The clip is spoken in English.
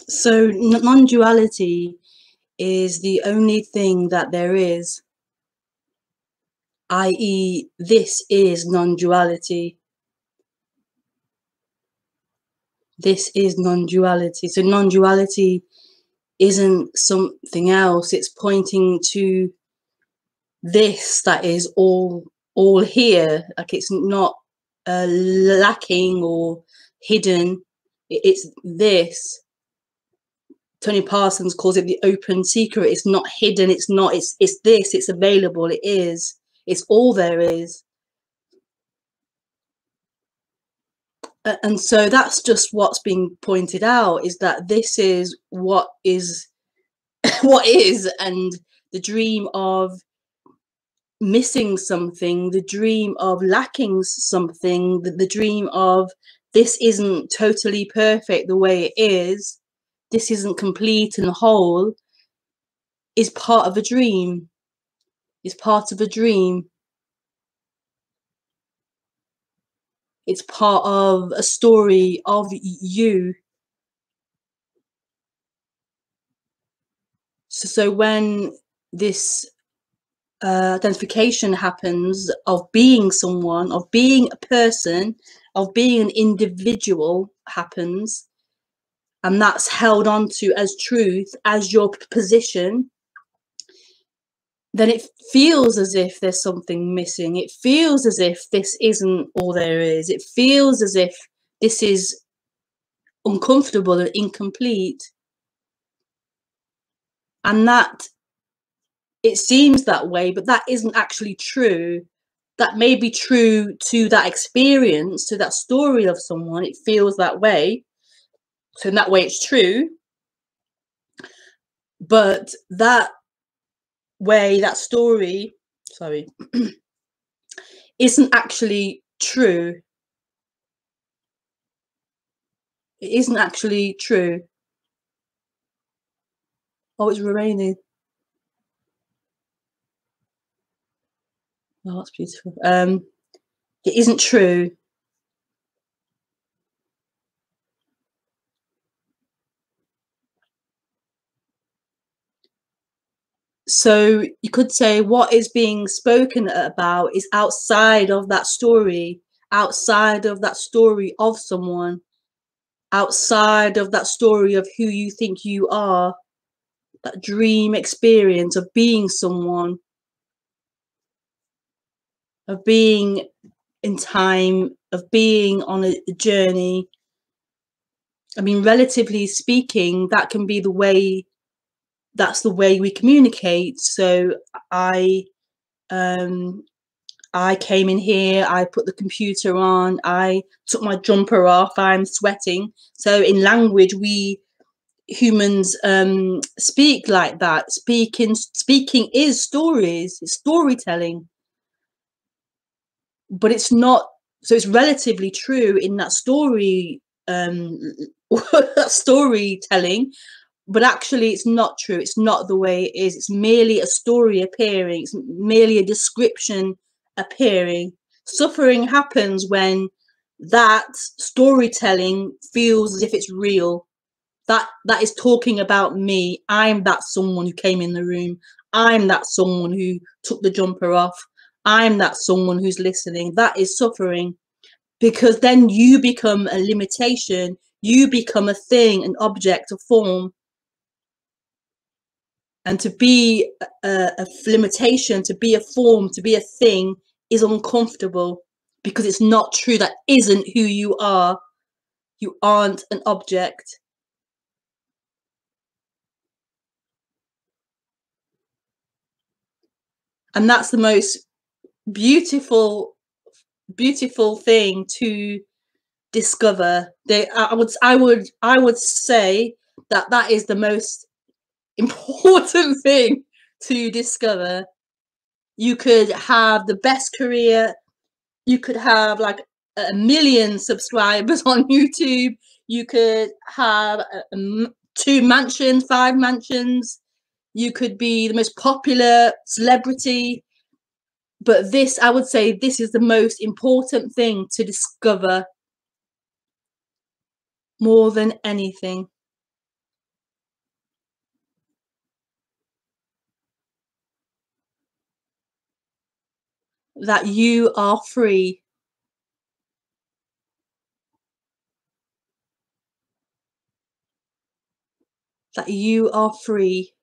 So non-duality is the only thing that there is, i.e. this is non-duality. This is non-duality. So non-duality isn't something else. It's pointing to this that is all here. Like it's not lacking or hidden. It's this. Tony Parsons calls it the open secret. It's not hidden. It's not. It's this. It's available. It is. It's all there is. And so that's just what's being pointed out, is that this is what is what is, and the dream of missing something, the dream of lacking something, the dream of this isn't totally perfect the way it is, this isn't complete and whole, is part of a dream, is part of a dream. It's part of a story of you. So when this identification happens of being someone, of being a person, of being an individual happens, and that's held on to as truth, as your position, then it feels as if there's something missing. It feels as if this isn't all there is. It feels as if this is uncomfortable and incomplete. And that, it seems that way, but that isn't actually true. That may be true to that experience, to that story of someone. It feels that way. So in that way, it's true. But that way, that story, sorry, isn't actually true. It isn't actually true. Oh, it's raining. Oh, that's beautiful. It isn't true. So you could say what is being spoken about is outside of that story, outside of that story of someone, outside of that story of who you think you are, that dream experience of being someone, of being in time, of being on a journey. I mean, relatively speaking, that can be the way, that's the way we communicate. So I came in here, I put the computer on, I took my jumper off, I'm sweating. So in language, we humans speak like that. Speaking is stories, it's storytelling. But it's not, so it's relatively true in that story, storytelling, but actually it's not true. It's not the way it is. It's merely a story appearing. It's merely a description appearing. Suffering happens when that storytelling feels as if it's real. That is talking about me. I'm that someone who came in the room. I'm that someone who took the jumper off. I'm that someone who's listening. That is suffering, because then you become a limitation. You become a thing, an object, a form. And to be a limitation, to be a form, to be a thing is uncomfortable, because it's not true. That isn't who you are. You aren't an object. And that's the most beautiful thing to discover. I would say that is the most important thing to discover. You could have the best career, you could have like 1 million subscribers on YouTube, you could have 2 mansions, 5 mansions, you could be the most popular celebrity, but this, I would say, this is the most important thing to discover more than anything. that you are free. That you are free.